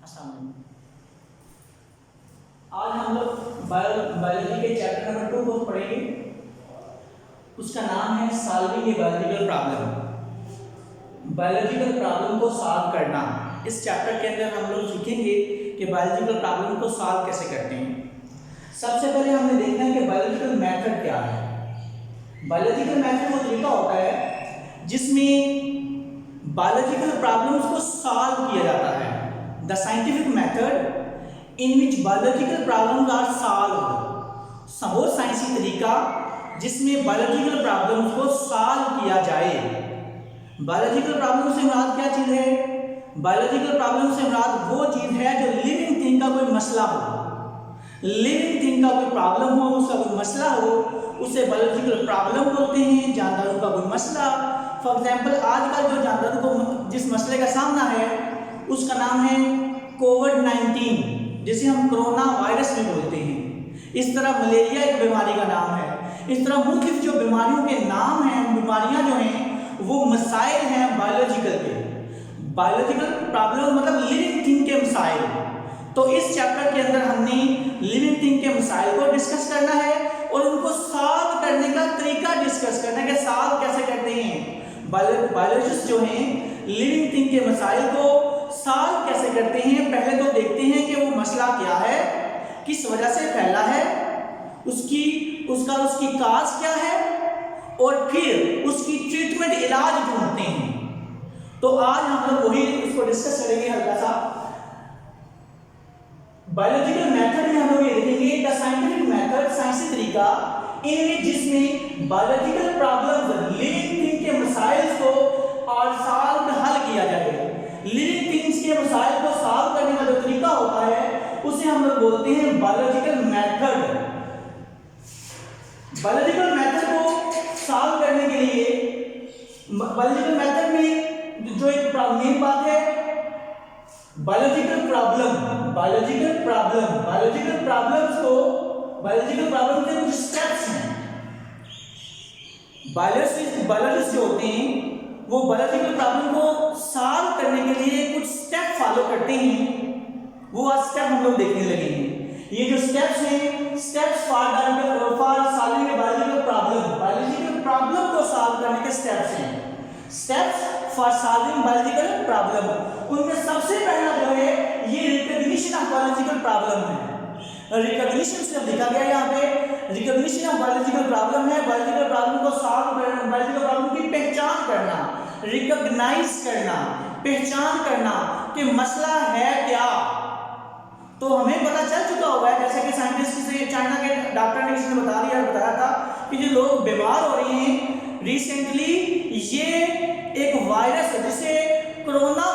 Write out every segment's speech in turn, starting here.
अस्सलाम वालेकुम। आज हम लोग बायोलॉजी के चैप्टर नंबर 2 को पढ़ेंगे। उसका नाम है solving a biological problem. Biological problem को सॉल्व करना। इस चैप्टर के अंदर हम लोग सीखेंगे कि बायोलॉजिकल प्रॉब्लम को सॉल्व कैसे करते हैं। सबसे पहले हमने देखना है कि बायोलॉजिकल मेथड क्या है। बायोलॉजिकल मेथड वो तरीका होता है जिसमें बायोलॉजिकल प्रॉब्लम्स को सॉल्व किया जाता है। The scientific method in which biological problems are solved. वो साइंसी तरीका जिसमें बायोलॉजिकल प्रॉब्लम्स को सॉल्व किया जाए। बायोलॉजिकल प्रॉब्लम से मुराद क्या चीज है? बायोलॉजिकल प्रॉब्लम से मुराद वो चीज है जो लिविंग थिंग का कोई मसला हो, लिविंग थिंग का कोई प्रॉब्लम हो, उसका कोई मसला हो, उसे बायोलॉजिकल प्रॉब्लम बोलते हैं। जानदारों का कोई मसला, फॉर एग्जांपल आजकल जो जानदारों को जिस मसले का सामना है उसका नाम है कोविड-19, जिसे हम कोरोना वायरस भी बोलते हैं। इस तरह मलेरिया एक बीमारी का नाम है। इस तरह मुख्तलिफ जो बीमारियों के नाम हैं, बीमारियां जो हैं वो मसाइल हैं बायोलॉजिकल के। बायोलॉजिकल प्रॉब्लम मतलब लिविंग थिंग के मसाइल। तो इस चैप्टर के अंदर हमने लिविंग थिंग के मसाइल को डिस्कस करना है और उनको सॉल्व करने का तरीका डिस्कस करना है कि सॉल्व कैसे करते हैं। बायोलॉजिस्ट जो हैं लिविंग थिंग के मसाइल को सॉल्व कैसे करते हैं। पहले तो देखते हैं कि वो मसला क्या है, किस वजह से फैला है, उसकी काज क्या है और फिर उसकी ट्रीटमेंट इलाज ढूंढते हैं। तो आज हम लोग वही उसको डिस्कस करेंगे हल्का सा। बायोलॉजिकल मेथड में हम लोग ये देखेंगे द साइंटिफिक मेथड, साइंसी तरीका इनमें जिसमें बायोलॉजिकल प्रॉब्लम्स लिविंग थिंग के मसाइल को और सॉल्व हल किया जाए। लिविंग थिंग्स के मसाइल को सॉल्व करने का जो तरीका होता है उसे हम लोग बोलते हैं बायोलॉजिकल मेथड। बायोलॉजिकल मेथड को सॉल्व करने के लिए बायोलॉजिकल मेथड में जो एक मेन बात है बायोलॉजिकल प्रॉब्लम के कुछ स्टेप्स हैं। बायोलॉजिस्ट जो होते हैं वो बायोलॉजिकल प्रॉब्लम को सॉल्व करने के लिए कुछ स्टेप फॉलो करते हैं। वो आज स्टेप हम लोग देखने लगेंगे। ये जो स्टेप्स हैं, steps for solving a biological problem को सॉल्व करने के स्टेप्स हैं। Steps for solving biological problem, उनमें सबसे पहला जो है ये रिकॉग्निशन ऑफ बायोलॉजिकल प्रॉब्लम है। रिकॉग्निशन से लिखा गया यहाँ पे रिकॉग्निशन ऑफ बायोलॉजिकल प्रॉब्लम है। बायोलॉजिकल प्रॉब्लम को सॉल्व करना, बायोलॉजिकल प्रॉब्लम की पहचान करना, रिकॉग्नाइज करना, पहचान करना कि मसला है क्या। तो हमें पता चल चुका होगा जैसे कि साइंटिस्ट से चाइना के डॉक्टर ने किसी ने बताया था कि जो लोग बीमार हो रहे हैं रिसेंटली, ये एक वायरस है जिसे कोरोना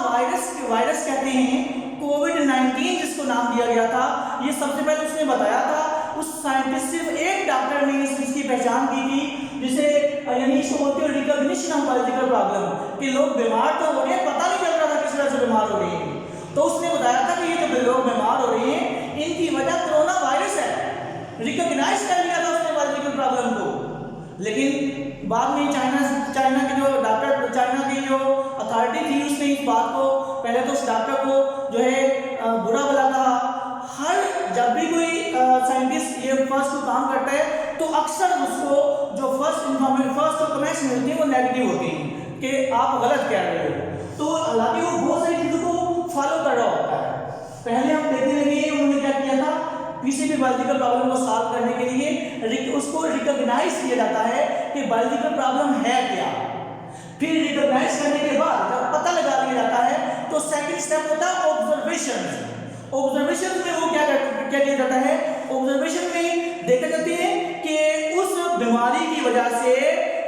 वायरस कहते हैं, कोविड-19 जिसको नाम दिया गया था। ये सबसे पहले उसने बताया था। उस साइंटिस्ट सिर्फ एक डॉक्टर ने इसकी पहचान की थी, जिसे यानी इसको बोलते हैं रिकॉग्निशन ऑफ बायोलॉजिकल प्रॉब्लम, कि लोग बीमार तो हो रहे हैं, पता नहीं चल रहा था किस वजह से बीमार हो रहे हैं। तो उसने बताया था कि ये जो लोग बीमार हो रहे हैं इनकी वजह कोरोना वायरस है। रिकॉग्नाइज कर लिया था उसने बायोलॉजिकल प्रॉब्लम को। लेकिन बाद में चाइना के जो डॉक्टर, चाइना की जो अथॉरिटी थी उसने इस बात को, पहले तो उस डॉक्टर को जो है बुरा भला कहा। हर जब भी कोई साइंटिस्ट ये फर्स्ट काम करता है तो अक्सर उसको जो फर्स्ट कमेंट्स मिलती हैं वो नेगेटिव होती हैं कि आप गलत कह रहे हो। तो हालांकि वो बहुत सारी चीज़ों को फॉलो कर रहा होता है। पहले हम देखने लगे उन्होंने क्या किया था, किसी भी बायोलॉजिकल प्रॉब्लम को सॉल्व करने के लिए उसको रिकॉग्नाइज किया जाता है कि बायोलॉजिकल प्रॉब्लम है क्या। फिर रिकॉग्नाइज करने के बाद जब पता लगा लिया जाता है तो सेकंड स्टेप होता है ऑब्जर्वेशन। ऑब्जर्वेशन में वो क्या किया जाता है, ऑब्जर्वेशन में देखा जाती है कि उस बीमारी की वजह से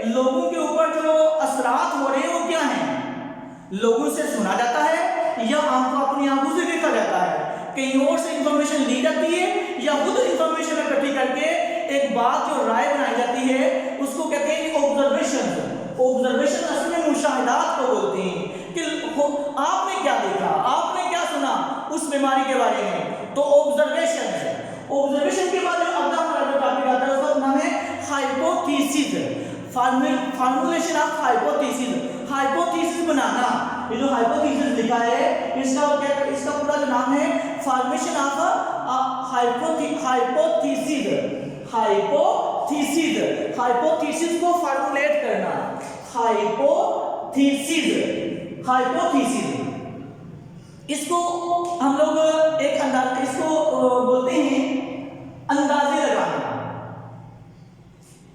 लोगों के ऊपर जो असरात हो रहे हैं वो क्या हैं। लोगों से सुना जाता है या अपनी आंखों से देखा जाता है, कहीं और से इंफॉर्मेशन ली जाती है या खुद इंफॉर्मेशन इकट्ठी करके एक बात जो राय बनाई जाती है उसको कहते हैं ऑब्जर्वेशन। ऑब्जर्वेशन असल में मुशाहिदात को बोलते हैं कि आपने क्या देखा, आपने क्या सुना उस बीमारी के बारे में, तो ऑब्जर्वेशन है। ऑब्जर्वेशन के बाद जो अगला हमारा जो टॉपिक आता है उसका नाम है हाइपोथेसिस। फॉर्मुलेशन ऑफ हाइपोथेसिस बनाना ये जो हाइपोथेसिस लिखा है इसका क्या, इसका पूरा जो नाम है फॉर्मेशन ऑफ हाइपोथेसिस। हाइपोथेसिस को फॉर्मुलेट करना, हाइपोथेसिस इसको हम लोग एक अंदाज, इसको बोलते हैं अंदाजे लगाना।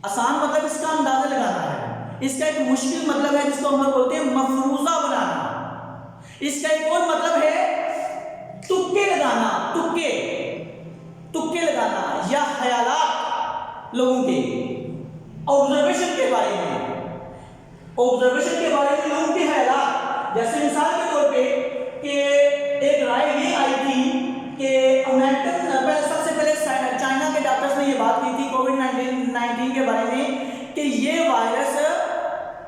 आसान मतलब इसका अंदाजा लगाना है। इसका एक मुश्किल मतलब है जिसको हम लोग बोलते हैं मफरूजा बनाना। इसका एक और मतलब है तुक्के लगाना, तुक्के लगाना या ख्यालात लोगों के, ऑब्जर्वेशन के बारे में लोगों के ख्यालात। जैसे मिसाल के तौर पे कि एक राय ये आई थी कि अमेरिकन, सबसे पहले चाइना के डॉक्टर्स ने ये बात की थी कोविड-19 के बारे में कि ये वायरस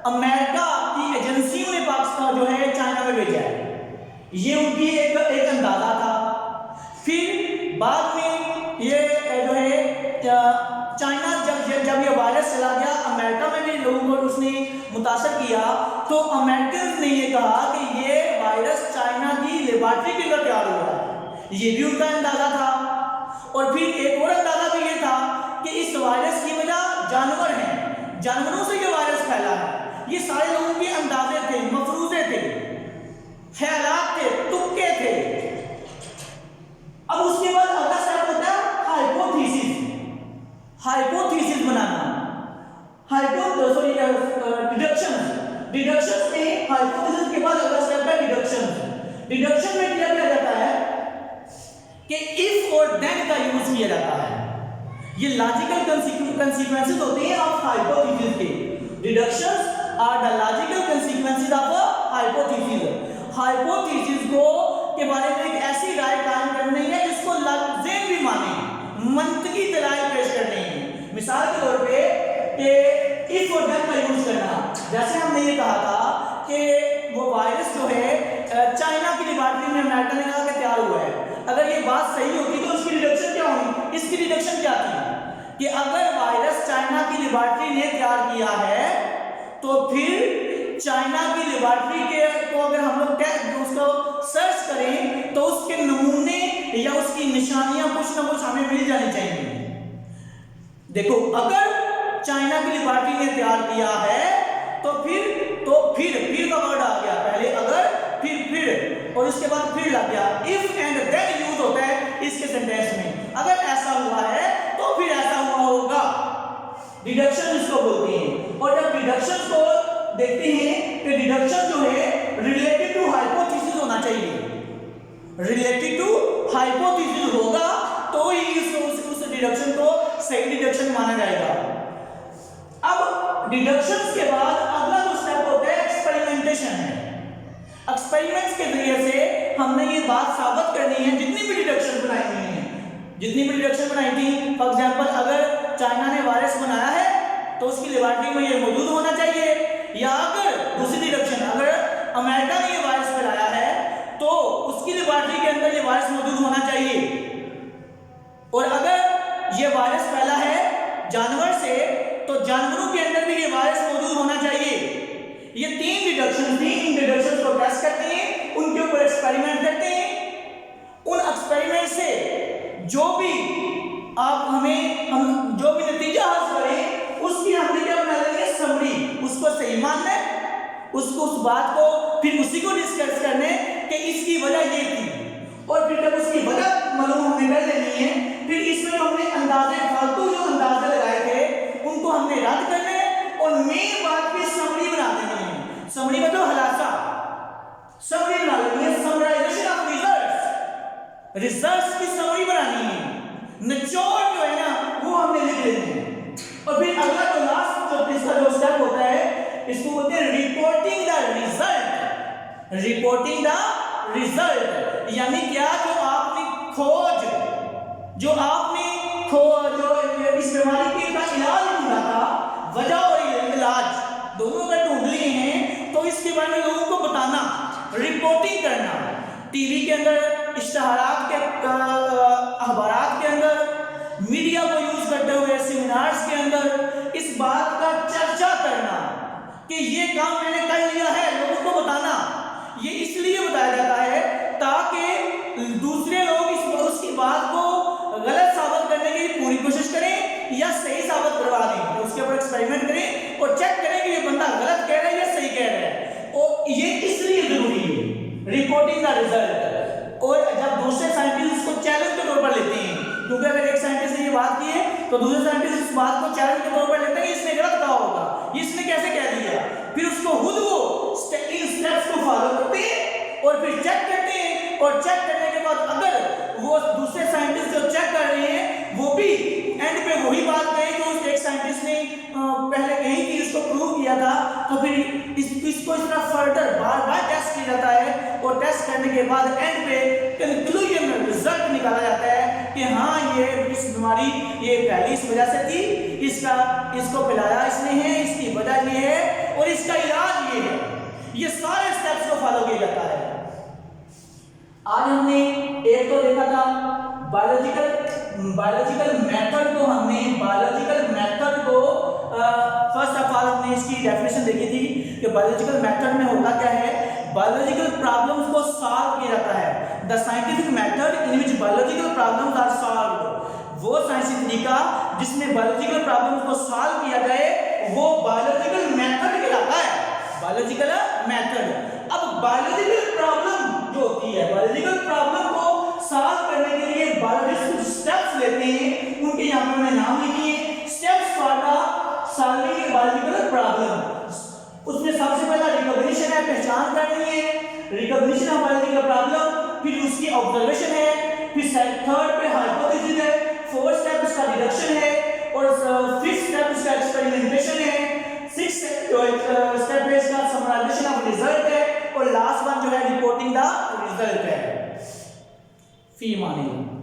अमेरिका की एजेंसियों ने पाकिस्तान जो है चाइना में भेजा है। ये उनकी एक अंदाजा था। फिर बाद में ये जो है चाइना जब ये वायरस चला गया अमेरिका में भी लोगों को उसने मुतासर किया, तो अमेरिकन ने ये कहा कि ये वायरस चाइना की लेबॉरेटरी के अंदर तैयार हुआ है। ये भी उनका अंदाजा था। और फिर एक और अंदाजा भी ये था कि इस वायरस की वजह जानवर हैं, जानवरों से ये वायरस फैला है। ये सारे लोगों के अंदाजे थे, मफरूजे थे, ख्यालात थे, तुक्के थे। अब उसके बाद अगला स्टेप होता है हाइपोथेसिस बनाना। डिडक्शन में हाइपोथेसिस के बाद अगला स्टेप है डिडक्शन में क्या किया जाता है कि इफ और देन का यूज किया जाता है। ये लॉजिकल कंसीक्वेंसेस होते हैं ऑफ हाइपोथेसिस के। Deductions are the logical consequences of a hypothesis को के बारे में एक ऐसी राय कायम करनी है जिसको ज़हन भी माने, मंतकी दलाइल पेश करने हैं। मिसाल के तौर पे कि इफ और देन का यूज करना, जैसे हमने ये कहा था कि वो वायरस जो है चाइना की लेबॉरेटरी में अमेरिका ने कहा कि तैयार हुआ है। अगर ये बात सही होती तो उसकी डिडक्शन क्या होगी? इसकी डिडक्शन क्या थी कि अगर वायरस चाइना की लेबॉरेटरी ने तैयार किया है तो फिर चाइना की लेबॉरेटरी के को अगर हम लोग उसको सर्च करें तो उसके नमूने या उसकी निशानियां कुछ ना कुछ हमें मिल जानी चाहिए। देखो, अगर चाइना की लेबॉरेटरी ने तैयार किया है तो फिर का वर्ड आ गया, पहले अगर फिर और इसके बाद फिर लग गया। इफ एंड देन यूज होता है इसके सेंटेंस में। अगर ऐसा हुआ है तो फिर ऐसा हुआ होगा, डिडक्शन इसको बोलते हैं। और जब डिडक्शन को देखते हैं कि डिडक्शन जो है रिलेटेड टू हाइपोथेसिस होना चाहिए। रिलेटेड टू हाइपोथेसिस होगा तो ही उस डिडक्शन को सही डिडक्शन माना जाएगा। अब डिडक्शन के बाद अगला जो स्टेप होता है एक्सपेरिमेंटेशन है। एक्सपेरिमेंट्स के जरिए से हमने ये बात साबित करनी है जितनी भी डिडक्शन बनाई थी। फॉर एग्जांपल, अगर चाइना ने वायरस बनाया है तो उसकी लेबॉरेटरी में ये मौजूद होना चाहिए, या अगर दूसरी डिडक्शन, अगर अमेरिका ने ये वायरस फैलाया है तो उसकी लेबॉरेटरी के अंदर ये वायरस मौजूद होना चाहिए। और अगर ये वायरस फैला है जानवर से तो जानवरों के अंदर भी ये वायरस मौजूद होना चाहिए। ये तीन डिडक्शन थी। इन डिडक्शंस को टेस्ट करते हैं, उनके ऊपर एक्सपेरिमेंट करते हैं। उन एक्सपेरिमेंट से जो भी नतीजा हासिल करें उसकी हमने क्या बना लेंगे, समरी। उसको सही मानना है, उसको उस बात को फिर उसी को डिस्कस करने कि इसकी वजह ये थी। और फिर जब उसकी वजह मालूम हमने कर लेनी है, फिर इसमें हमने फालतू जो अंदाजे लगाए थे उनको हमने रद्द करना है और मेन बात की समरी बना देनी है। समरी मतलब खुलासा, समरी बना लेनी है, समराइजेशन ऑफ रिजल्ट्स की समरी बनानी है। निचोड़ जो है ना वो हमने लिख लेनी है। और फिर अगला जो लास्ट इसका जो स्टेप होता है इसको बोलते हैं रिपोर्टिंग द रिजल्ट। यानी क्या, जो आपने इस बीमारी के का इलाज ढूंढा था, वजह और इलाज दोनों का ढूंढ लिए हैं, तो इसके बारे में लोगों को बताना, रिपोर्टिंग करना। टीवी के अंदर, इश्तिहारात के अखबारात के अंदर, मीडिया को यूज करते हुए सेमिनार्स के अंदर इस बात का चर्चा करना कि ये काम मैंने कर लिया है, लोगों को बताना। ये इसलिए बताया जाता है ताकि दूसरे लोग उसकी बात को गलत साबित करने की पूरी कोशिश करें या सही साबित करवा दें, तो उसके ऊपर एक्सपेरिमेंट करें और चेक करें कि ये बंदा गलत कह रहा है या सही कह रहा है। और ये इसलिए जरूरी है रिपोर्टिंग द रिजल्ट। और जब दूसरे साइंटिस्ट उसको चैलेंज के तौर पर लेते हैं, क्योंकि अगर एक साइंटिस्ट ने ये बात की है तो दूसरे साइंटिस्ट इस बात को चैलेंज के तौर पर लेते हैं, इसने गलत कहा होगा, इसने कैसे कह दिया, फिर उसको खुद वो इन स्टेप्स को फॉलो करते हैं और फिर चेक करते हैं। और चेक करने के बाद अगर वो दूसरे साइंटिस्ट जो चेक कर रहे हैं वो भी एंड पे वही बात कहे जो उस एक साइंटिस्ट ने पहले कही थी, उसको प्रूव किया था, तो फिर इसको इस तरह फर्दर बार बार टेस्ट किया जाता है और टेस्ट करने के बाद एंड पे कंक्लूजन रिजल्ट निकाला जाता है कि हाँ ये इस बीमारी ये पहले इस वजह से थी, इसको फैलाया इसने है, इसकी वजह ये है और इसका इलाज ये है। ये सारे स्टेप्स को फॉलो किया जाता है। आज हमने एक तो देखा था बायोलॉजिकल मेथड को फर्स्ट ऑफ ऑल हमने इसकी डेफिनेशन देखी थी कि बायोलॉजिकल मेथड में होता क्या है, बायोलॉजिकल प्रॉब्लम्स को सॉल्व किया जाता है। The scientific method in which biological problems are solved, वो साइंसी तरीका जिसमें बायोलॉजिकल प्रॉब्लम्स को सॉल्व किया जाए वो बायोलॉजिकल मेथड कहलाता है, बायोलॉजिकल मेथड। अब बायोलॉजिकल प्रॉब्लम जो होती है, बायोलॉजिकल प्रॉब्लम को सॉल्व करने के लिए बायोलॉजिस्ट कुछ स्टेप्स लेते हैं, उनके यहाँ पे मैंने नाम लिखे हैं, steps for the solving a biological problem. उसमें सबसे पहला रिकॉग्निशन है, पहचान करनी है, रिकॉग्निशन ऑफ बायोलॉजिकल प्रॉब्लम, फिर उसकी ऑब्जर्वेशन है, फिर थर्ड पे हाइपोथेसिस है, फोर्थ स्टेप उसका डिडक्शन है और फिफ्थ स्टेप उसका एक्सपेरिमेंटेशन है, सिक्स्थ स्टेप है इसका समराइजेशन ऑफ रिजल्ट है और लास्ट वन जो है रिपोर्टिंग द रिजल्ट है। फी मानेंगे।